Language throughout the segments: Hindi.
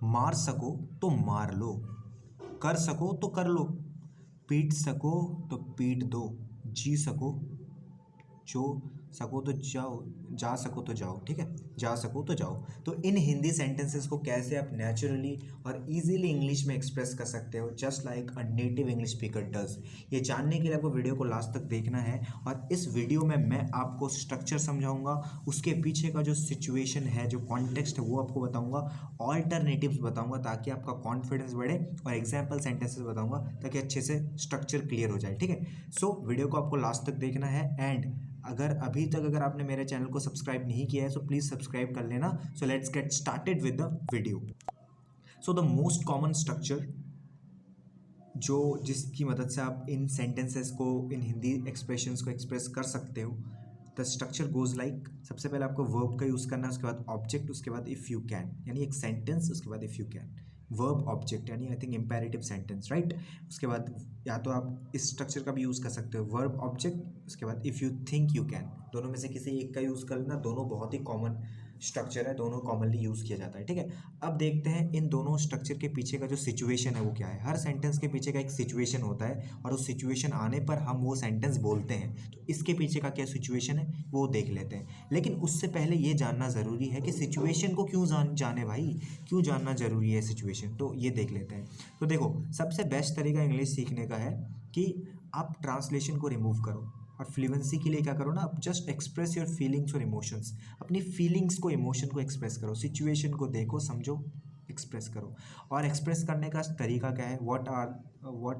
मार सको तो मार लो, कर सको तो कर लो, पीट सको तो पीट दो, जी सको जो सको तो जाओ, जा सको तो जाओ। ठीक है, जा सको तो जाओ। तो इन हिंदी सेंटेंसेस को कैसे आप नेचुरली और इजीली इंग्लिश में एक्सप्रेस कर सकते हो, just like a native English speaker does, ये जानने के लिए आपको वीडियो को लास्ट तक देखना है। और इस वीडियो में मैं आपको स्ट्रक्चर समझाऊंगा, उसके पीछे का जो सिचुएशन है, जो कॉन्टेक्स्ट है, वो आपको बताऊंगा, ऑल्टरनेटिव्स बताऊंगा ताकि आपका कॉन्फिडेंस बढ़े, और एग्जाम्पल सेंटेंसेस बताऊंगा ताकि अच्छे से स्ट्रक्चर क्लियर हो जाए। ठीक है, सो वीडियो को आपको लास्ट तक देखना है। एंड अगर आपने मेरे चैनल को सब्सक्राइब नहीं किया है सो प्लीज़ सब्सक्राइब कर लेना। So let's get started with the video. So the most common structure जो जिसकी मदद से आप इन सेंटेंसेस को, इन हिंदी एक्सप्रेशंस को एक्सप्रेस कर सकते हो, द स्ट्रक्चर गोज लाइक, सबसे पहले आपको वर्ब का यूज़ करना है, उसके बाद ऑब्जेक्ट, उसके बाद इफ़ यू कैन, यानी एक सेंटेंस, उसके बाद if you can, verb object यानी I think imperative sentence, right. उसके बाद या तो आप इस स्ट्रक्चर का भी यूज़ कर सकते हो, वर्ब ऑब्जेक्ट, उसके बाद if you think you can, दोनों में से किसी एक का यूज़ कर लेना, दोनों बहुत ही कॉमन स्ट्रक्चर है, दोनों कॉमनली यूज़ किया जाता है। ठीक है, अब देखते हैं इन दोनों स्ट्रक्चर के पीछे का जो सिचुएशन है वो क्या है। हर सेंटेंस के पीछे का एक सिचुएशन होता है और उस सिचुएशन आने पर हम वो सेंटेंस बोलते हैं। तो इसके पीछे का क्या सिचुएशन है वो देख लेते हैं, लेकिन उससे पहले ये जानना ज़रूरी है कि सिचुएशन को क्यों जाने भाई, क्यों जानना ज़रूरी है सिचुएशन, तो ये देख लेते हैं। तो देखो, सबसे बेस्ट तरीका इंग्लिश सीखने का है कि आप ट्रांसलेशन को रिमूव करो और फ्लुएंसी के लिए क्या करो ना, आप जस्ट एक्सप्रेस योर फीलिंग्स और इमोशंस, अपनी फीलिंग्स को, इमोशन को एक्सप्रेस करो, सिचुएशन को देखो, समझो, एक्सप्रेस करो। और एक्सप्रेस करने का तरीका क्या है, what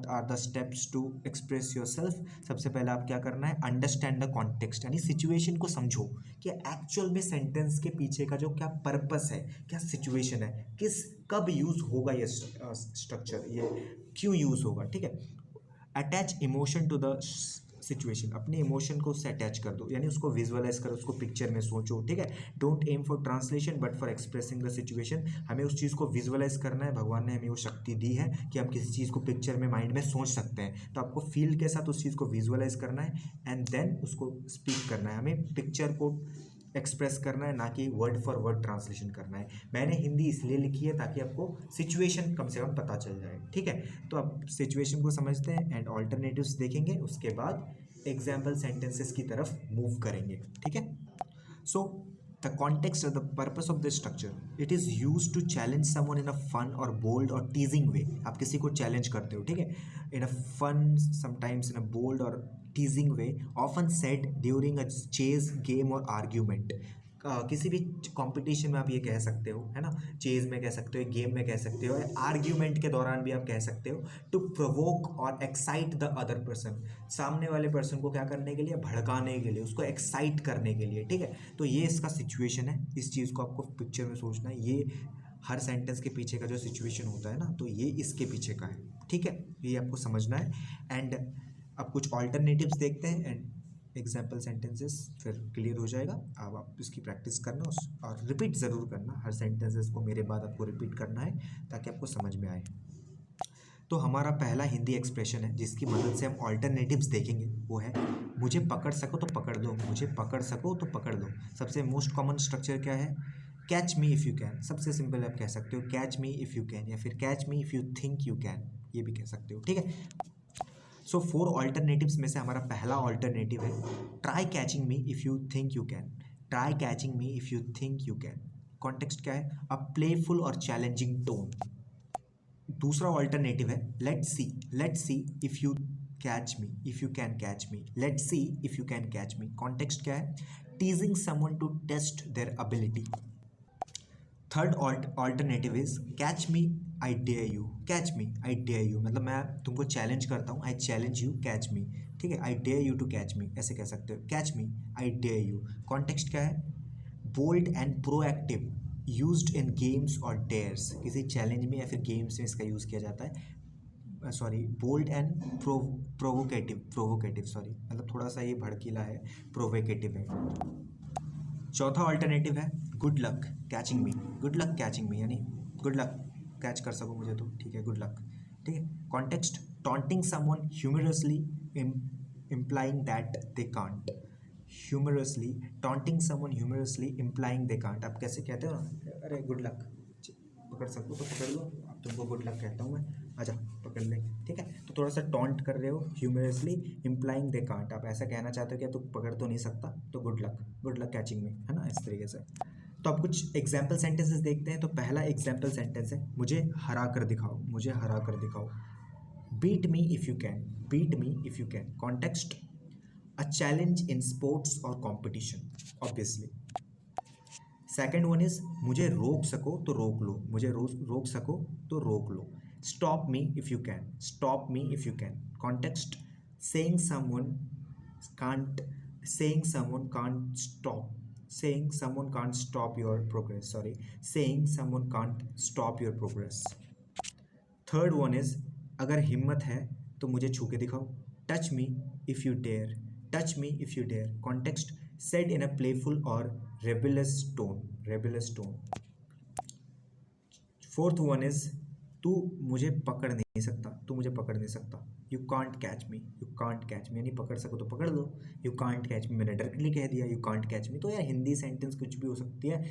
are the steps to express yourself. सबसे पहले आप क्या करना है, अंडरस्टैंड द कॉन्टेक्स्ट, यानी सिचुएशन को समझो कि एक्चुअल में सेंटेंस के पीछे का जो क्या पर्पस है, क्या सिचुएशन है, कब यूज़ होगा ये स्ट्रक्चर, ये क्यों यूज़ होगा। ठीक है, attach emotion to the situation, अपने इमोशन को उससे अटैच कर दो, यानी उसको विजुअलाइज करो, उसको पिक्चर में सोचो। ठीक है, don't aim for translation but for expressing the situation. हमें उस चीज़ को विजुअलाइज करना है, भगवान ने हमें वो शक्ति दी है कि हम किसी चीज़ को पिक्चर में, माइंड में सोच सकते हैं। तो आपको फील के साथ उस चीज़ को विजुअलाइज करना है एंड देन उसको स्पीक करना है। हमें पिक्चर को एक्सप्रेस करना है, ना कि वर्ड फॉर वर्ड ट्रांसलेशन करना है। मैंने हिंदी इसलिए लिखी है ताकि आपको सिचुएशन कम से कम पता चल जाए। ठीक है, तो अब सिचुएशन को समझते हैं एंड ऑल्टरनेटिव्स देखेंगे, उसके बाद एग्जाम्पल सेंटेंसेस की तरफ मूव करेंगे। ठीक है, सो द कॉन्टेक्स्ट और the purpose of this structure, it is use to challenge someone in a fun और बोल्ड और टीजिंग वे। आप किसी को चैलेंज करते हो, ठीक है, in a fun, sometimes in a bold और teasing way, often said during a chase, game और आर्ग्यूमेंट। किसी भी कंपटीशन में आप ये कह सकते हो, है ना, चेज में कह सकते हो, गेम में कह सकते हो, आर्ग्यूमेंट के दौरान भी आप कह सकते हो, टू प्रोवोक और एक्साइट द अदर पर्सन, सामने वाले पर्सन को क्या करने के लिए, भड़काने के लिए, उसको एक्साइट करने के लिए। ठीक है, तो ये इसका सिचुएशन है, इस चीज़ को आपको पिक्चर में सोचना है। ये हर सेंटेंस के पीछे का जो सिचुएशन होता है ना, तो ये इसके पीछे का है। ठीक है, ये आपको समझना है। एंड अब कुछ ऑल्टरनेटिव्स देखते हैं एंड एग्जाम्पल सेंटेंसेस, फिर क्लियर हो जाएगा। अब आप इसकी प्रैक्टिस करना और रिपीट ज़रूर करना, हर सेंटेंसेस को मेरे बाद आपको रिपीट करना है ताकि आपको समझ में आए। तो हमारा पहला हिंदी एक्सप्रेशन है जिसकी मदद से हम ऑल्टरनेटिव्स देखेंगे, वो है मुझे पकड़ सको तो पकड़ लो, मुझे पकड़ सको तो पकड़ लो। सबसे मोस्ट कॉमन स्ट्रक्चर क्या है, catch me if you can. सबसे सिंपल आप कह सकते हो catch me if you can, या फिर catch me if you think you can, ये भी कह सकते हो। ठीक है, सो 4 ऑल्टरनेटिव्स में से हमारा पहला ऑल्टरनेटिव है try catching me if you think you can. Try catching me if you think you can, context क्या है, अ प्लेफुल और चैलेंजिंग टोन। दूसरा ऑल्टरनेटिव है let's see if you catch me if you can catch me, let's see if you can catch me, context क्या है, teasing someone to test their ability. Third alternative is catch me I dare you, catch me I dare you, मतलब मैं तुमको चैलेंज करता हूँ, I challenge you catch me. ठीक है, I dare you to catch me, ऐसे कह सकते हो, catch me I dare you. Context क्या है, bold and proactive, used in games और डेयर्स, किसी चैलेंज में या फिर गेम्स में इसका यूज़ किया जाता है। Sorry, bold and provocative, sorry, मतलब थोड़ा सा ये भड़कीला है, प्रोवोकेटिव है। चौथा ऑल्टरनेटिव है गुड लक कैचिंग मी, गुड लक कैचिंग मी, यानी गुड लक, कैच कर सको मुझे तो ठीक है, गुड लक। ठीक है, context taunting someone humorously implying that they can't, taunting someone humorously implying they can't. आप कैसे कहते हो ना, अरे गुड लक, पकड़ सको तो पकड़ लो, अब तुमको गुड लक कहता हूँ मैं, आजा पकड़ ले, ठीक है। तो थोड़ा सा टॉन्ट कर रहे हो ह्यूमरसली, इम्प्लाइंग दे कांट, आप ऐसा कहना चाहते हो कि तू पकड़ तो नहीं सकता, तो गुड लक कैचिंग में, है ना, इस तरीके से। तो अब कुछ एग्जाम्पल सेंटेंसेस देखते हैं। तो पहला एग्जाम्पल सेंटेंस है, मुझे हरा कर दिखाओ, मुझे हरा कर दिखाओ। Beat me if you can, beat me if you can, context a challenge in sports और competition obviously. Second one is मुझे रोक सको तो रोक लो, मुझे रोक सको तो रोक लो। Stop me if you can, stop me if you can, context saying someone can't, saying someone can't stop, saying someone can't stop your progress, sorry, saying someone can't stop your progress. Third one is अगर हिम्मत है तो मुझे छू के दिखाओ, touch me if you dare, touch me if you dare, context said in a playful or rebellious tone, rebellious tone. Fourth one is तू मुझे पकड़ नहीं सकता, तू मुझे पकड़ नहीं सकता, you can't catch me, you can't catch मी, यानी पकड़ सको तो पकड़ लो, यू कांट कैच मी, मैंने डायरेक्टली कह दिया यू कांट कैच मी। तो यार हिंदी सेंटेंस कुछ भी हो सकती है,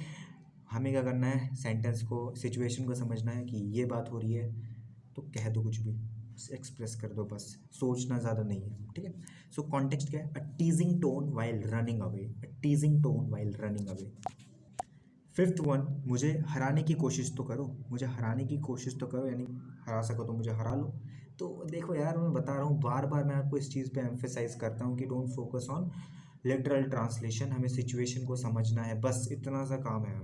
हमें क्या करना है, सेंटेंस को, सिचुएशन को समझना है कि ये बात हो रही है, तो कह दो कुछ भी, एक्सप्रेस कर दो, बस सोचना ज़्यादा नहीं है, ठीक है। सो कॉन्टेक्स्ट क्या है, a teasing tone while running away, a teasing tone while running away. Fifth one, मुझे हराने की कोशिश तो करो, मुझे हराने की कोशिश तो करो, यानी हरा सको तो मुझे हरा लो। तो देखो यार, मैं बता रहा हूँ बार बार, मैं आपको इस चीज़ पे एम्फेसाइज करता हूँ कि don't focus on literal translation, हमें सिचुएशन को समझना है, बस इतना सा काम है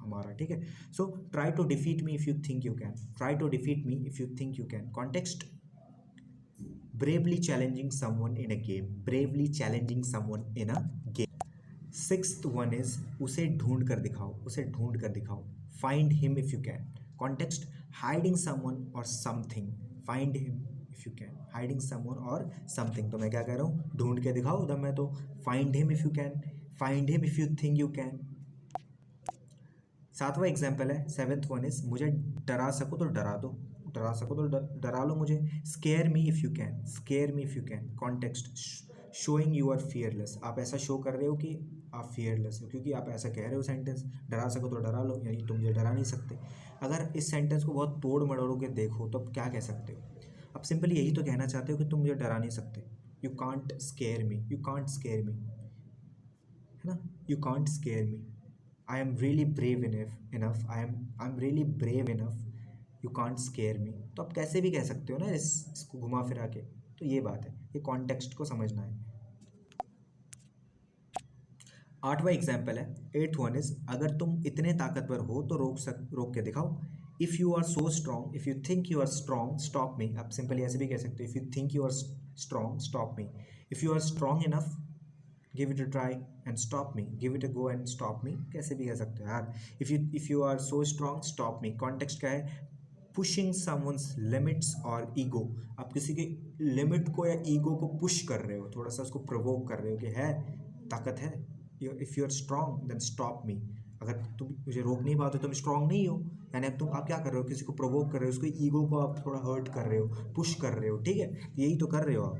हमारा, ठीक है। So try to defeat me if you think you can, try to defeat me if you think you can, context bravely challenging someone in a game, bravely challenging someone in a game. Sixth one is उसे ढूंढ कर दिखाओ, उसे ढूंढ कर दिखाओ, find him if you can, context hiding someone or something, find him if you can, hiding someone or something. तो मैं क्या कह रहा हूँ, ढूंढ के दिखाओ, उधर मैं तो find him if you can, find him if you think you can. सातवां एग्जाम्पल है, सेवेंथ वन इज मुझे डरा सको तो डरा दो, डरा सको तो डरा लो मुझे, scare me if you can, scare me if you can, context showing you are fearless, आप ऐसा शो कर रहे हो कि आप फियरलेस हो, क्योंकि आप ऐसा कह रहे हो सेंटेंस, डरा सको तो डरा लो, यानी तुम मुझे डरा नहीं सकते। अगर इस सेंटेंस को बहुत तोड़ मड़ोड़ के देखो तो आप क्या कह सकते हो, आप सिंपली यही तो कहना चाहते हो कि तुम मुझे डरा नहीं सकते, you can't scare me, you can't scare me, है ना, you can't scare me, I am really brave enough, I am really brave enough, you can't scare me. तो आप कैसे भी कह सकते हो ना इसको घुमा फिरा के, तो ये बात है, ये कॉन्टेक्स्ट को समझना है। आठवां एग्जाम्पल है, एट्थ वन इज अगर तुम इतने ताकतवर हो तो रोक के दिखाओ, if you are so strong, if you think you are strong stop me, आप सिंपली ऐसे भी कह सकते हो, if you think you are strong stop me, if you are strong enough give it a try and stop me, give it a go and stop me, कैसे भी कह सकते हो यार, if you are so strong stop me. Context क्या है, पुशिंग समवंस लिमिट्स और ईगो, आप किसी के लिमिट को या ईगो को पुश कर रहे हो, थोड़ा सा उसको प्रोवोक कर रहे हो कि है ताकत है, if you are strong then stop me, अगर तुम मुझे रोक नहीं पाते तुम स्ट्रॉन्ग नहीं हो, यानी अब आप क्या कर रहे हो, किसी को प्रोवोक कर रहे हो, उसको ईगो को आप थोड़ा हर्ट कर रहे हो, पुश कर रहे हो, ठीक है, यही तो कर रहे हो आप।